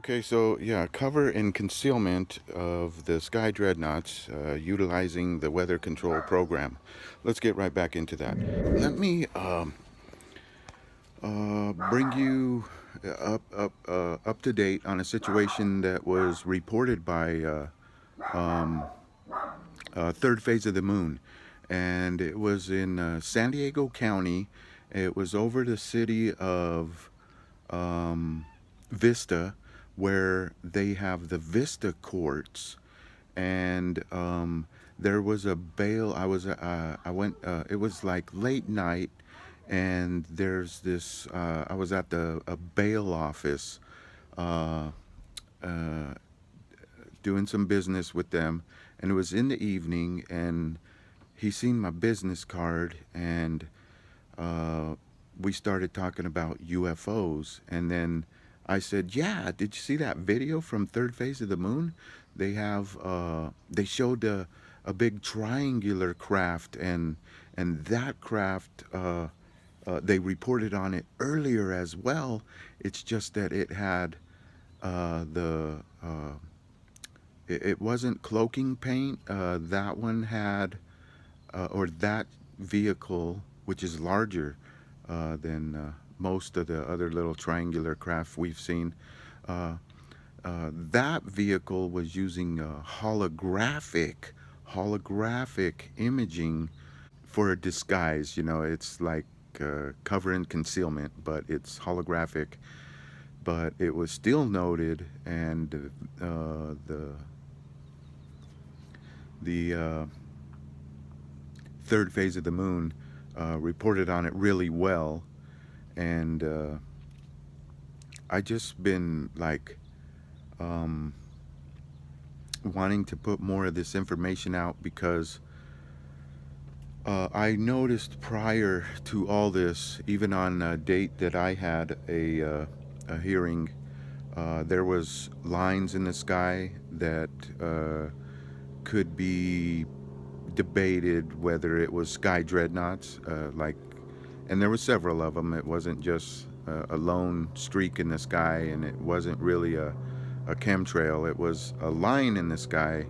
Okay, so yeah, cover and concealment of the Sky Dreadnoughts utilizing the weather control program. Let's get right back into that. Let me bring you up to date on a situation that was reported by third phase of the moon, and it was in San Diego County. It was over the city of Vista, where they have the Vista courts, and there was a bail. I went. It was like late night, and there's this. I was at the a bail office, uh, uh, doing some business with them, and it was in the evening, and he seen my business card, and uh, we started talking about UFOs, and then I said, "Yeah, did you see that video from third phase of the moon? They showed a big triangular craft, and that craft they reported on it earlier as well. It's just that it had the it wasn't cloaking paint. That one had or that vehicle, which is larger than most of the other little triangular craft we've seen. Uh, that vehicle was using holographic imaging for a disguise. You know, it's like cover and concealment, but it's holographic. But it was still noted, and the third phase of the moon reported on it really well, and I just been like wanting to put more of this information out because I noticed prior to all this, even on a date that I had a hearing, there was lines in the sky that could be debated whether it was sky dreadnoughts, and there were several of them. It wasn't just a lone streak in the sky, and it wasn't really a chemtrail. It was a line in the sky,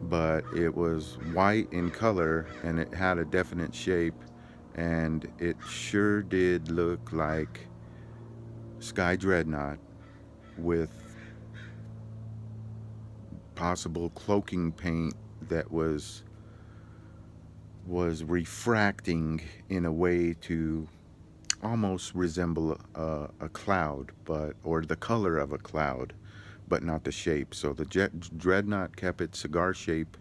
but it was white in color, and it had a definite shape, and it sure did look like sky dreadnought with possible cloaking paint that was refracting in a way to almost resemble a cloud, but or the color of a cloud, but not the shape. So the dreadnought kept its cigar shape,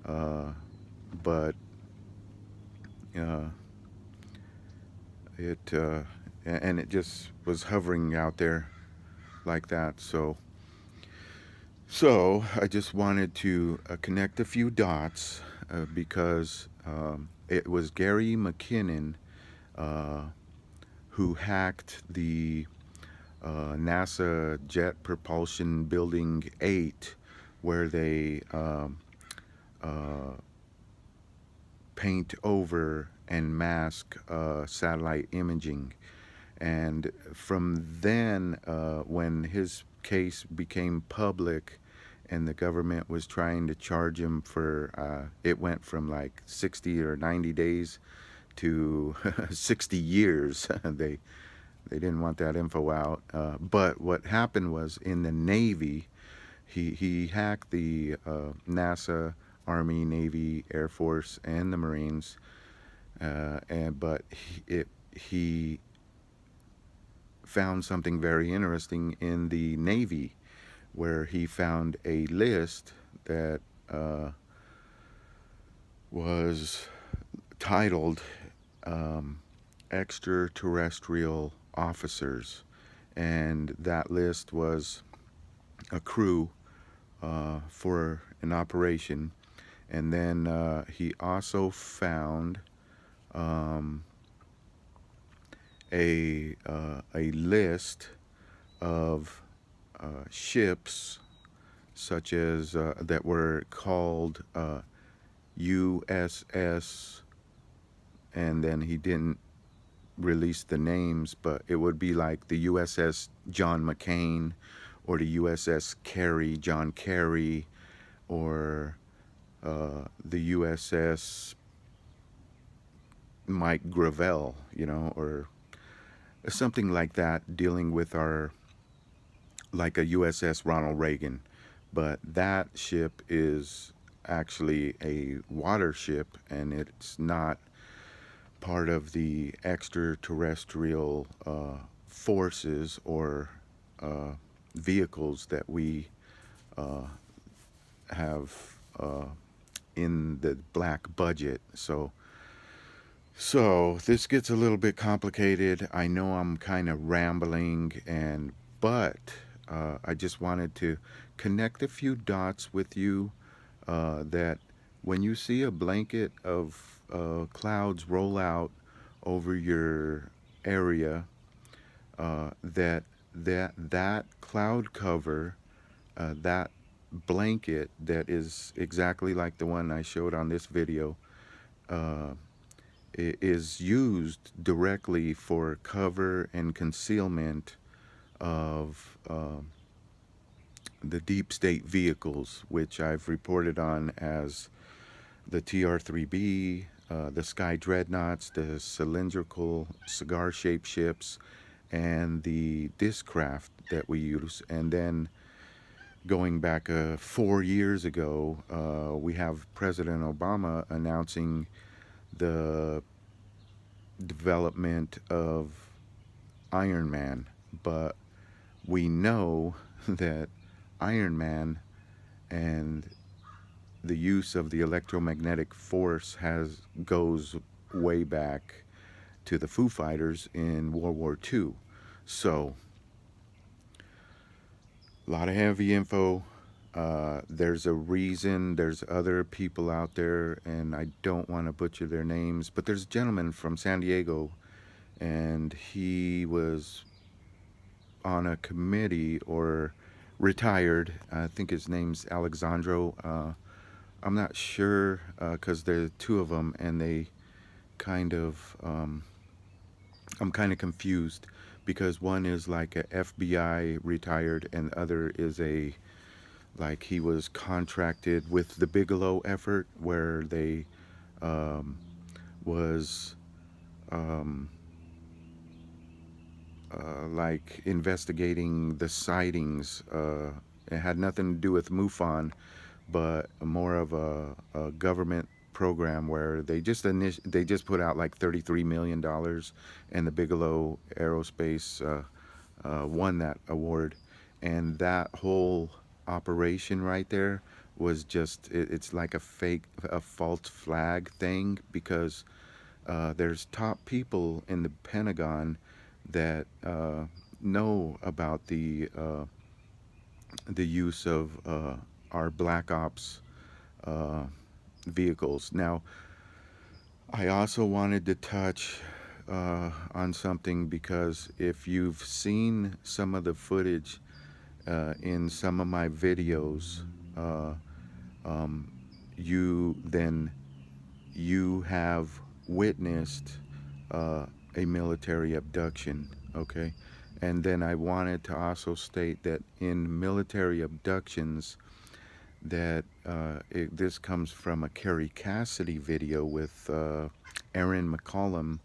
but uh, it and it just was hovering out there like that. So I just wanted to connect a few dots because it was Gary McKinnon uh, who hacked the NASA Jet Propulsion Building 8, where they uh, paint over and mask satellite imaging. And from then, when his case became public and the government was trying to charge him for, it went from like 60 or 90 days to 60 years. They didn't want that info out. But what happened was in the Navy, he hacked the NASA, Army, Navy, Air Force, and the Marines. But he found something very interesting in the Navy, where he found a list that was titled extraterrestrial officers, and that list was a crew for an operation. And then he also found a list of ships such as that were called USS, and then he didn't release the names, but it would be like the USS John McCain or the USS Carey, John Carey, or the USS Mike Gravel, or something like that, dealing with our, like a USS Ronald Reagan. But that ship is actually a water ship, and it's not part of the extraterrestrial forces or uh, vehicles that we have in the black budget. So this gets a little bit complicated. I know I'm kind of rambling, but I just wanted to connect a few dots with you, that when you see a blanket of clouds roll out over your area, that cloud cover, that blanket that is exactly like the one I showed on this video, uh, is used directly for cover and concealment of the deep state vehicles, which I've reported on as the TR-3B, the Sky Dreadnoughts, the cylindrical cigar-shaped ships, and the discraft that we use. And then going back 4 years ago, we have President Obama announcing the development of Iron Man. But we know that Iron Man and the use of the electromagnetic force goes way back to the Foo Fighters in World War II. So, a lot of heavy info. There's a reason. There's other people out there, and I don't want to butcher their names, but there's a gentleman from San Diego, and he was on a committee, or retired. I think his name's Alexandro. I'm not sure, because there are two of them, and they kind of, I'm kind of confused, because one is like a FBI retired, and the other is like he was contracted with the Bigelow effort, where they was um, like investigating the sightings. It had nothing to do with MUFON, but more of a government program where they just put out like $33 million, and the Bigelow Aerospace won that award. And that whole operation right there was it's like a false flag thing, because there's top people in the Pentagon that know about the use of our black ops uh, vehicles. Now, I also wanted to touch on something, because if you've seen some of the footage in some of my videos, uh, um, you have witnessed a military abduction, okay? And then I wanted to also state that in military abductions, that this comes from a Kerry Cassidy video with Aaron McCollum,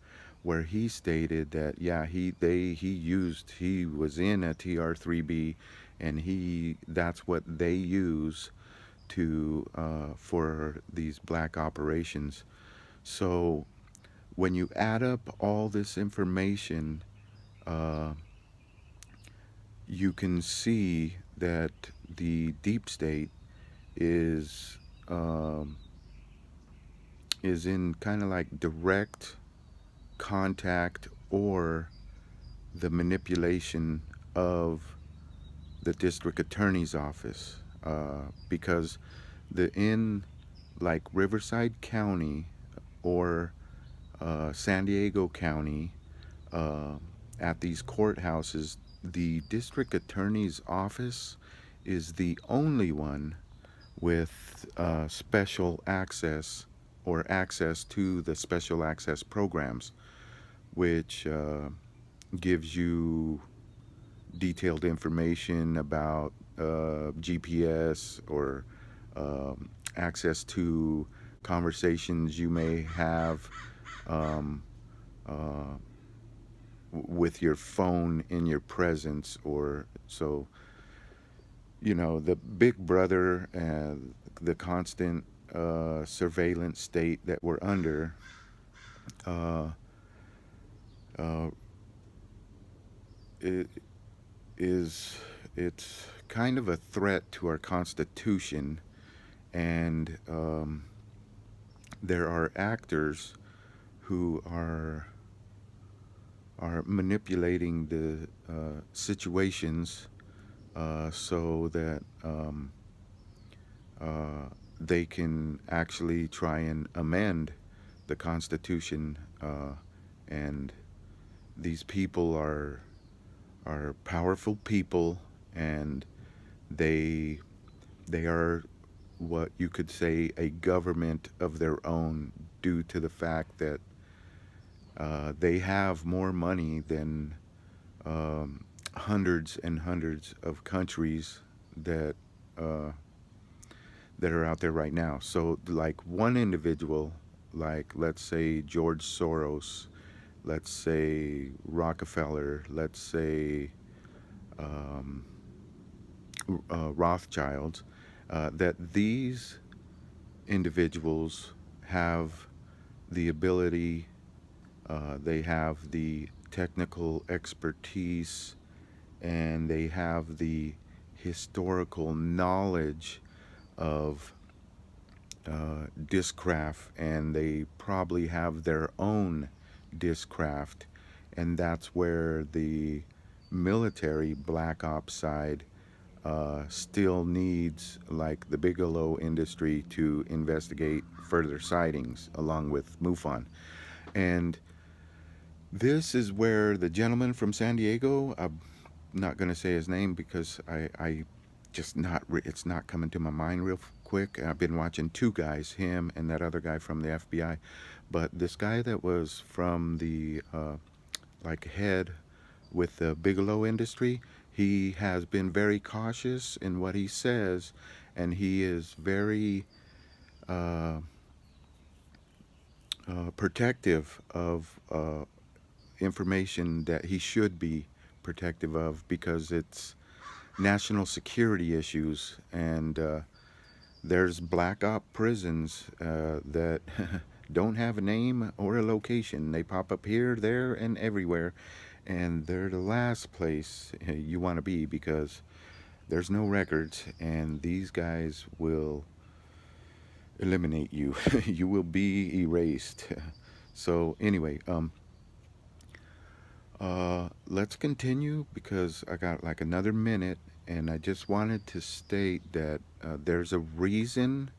where he stated that, yeah, he was in a TR-3B, and that's what they use to for these black operations. So when you add up all this information, uh, you can see that the deep state is um, is in kind of like direct contact, or the manipulation of the district attorney's office, because in like Riverside County, or San Diego County, uh, at these courthouses, the district attorney's office is the only one with special access, or access to the special access programs, which gives you detailed information about GPS or access to conversations you may have um, uh, with your phone in your presence, or so, the big brother and the constant surveillance state that we're under uh, uh, it is it's kind of a threat to our Constitution, and there are actors who are manipulating the situations so that uh, they can actually try and amend the Constitution, and these people are powerful people, and they they are what you could say a government of their own, due to the fact that they have more money than um, hundreds and hundreds of countries that uh, that are out there right now. So, like one individual, like let's say George Soros, let's say Rockefeller, let's say um, Rothschilds, that these individuals have the ability, they have the technical expertise, and they have the historical knowledge of discraft, and they probably have their own discraft, and that's where the military black ops side still needs, like the Bigelow industry, to investigate further sightings along with MUFON. And this is where the gentleman from San Diego, I'm not going to say his name because I just not, it's not coming to my mind real quick. I've been watching two guys, him and that other guy from the FBI. But this guy that was from the, like, head with the Bigelow industry, he has been very cautious in what he says, and he is very uh, protective of information that he should be protective of, because it's national security issues, and there's black op prisons that don't have a name or a location. They pop up here, there, and everywhere, and they're the last place you want to be, because there's no records, and these guys will eliminate you. You will be erased. So anyway, let's continue, because I got like another minute, and I just wanted to state that there's a reason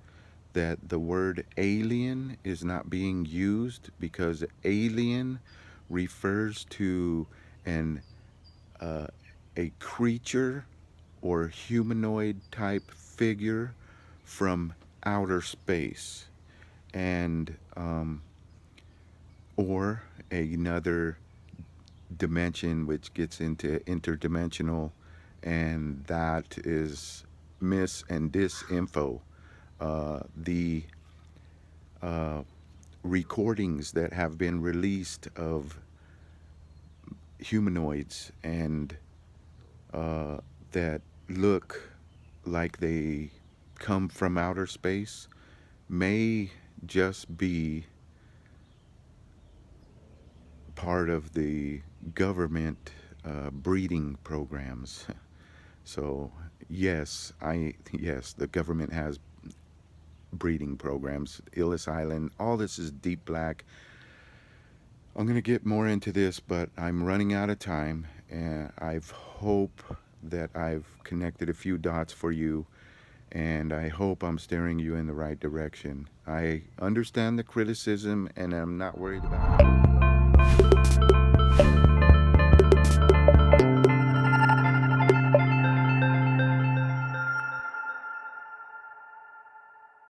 that the word alien is not being used, because alien refers to an a creature or humanoid type figure from outer space, and or another dimension, which gets into interdimensional, and that is mis and disinfo. The recordings that have been released of humanoids, and that look like they come from outer space, may just be part of the government breeding programs. So yes, the government has breeding programs. Ellis Island, all this is deep black. I'm going to get more into this, but I'm running out of time, and I hope that I've connected a few dots for you, and I hope I'm steering you in the right direction. I understand the criticism, and I'm not worried about it.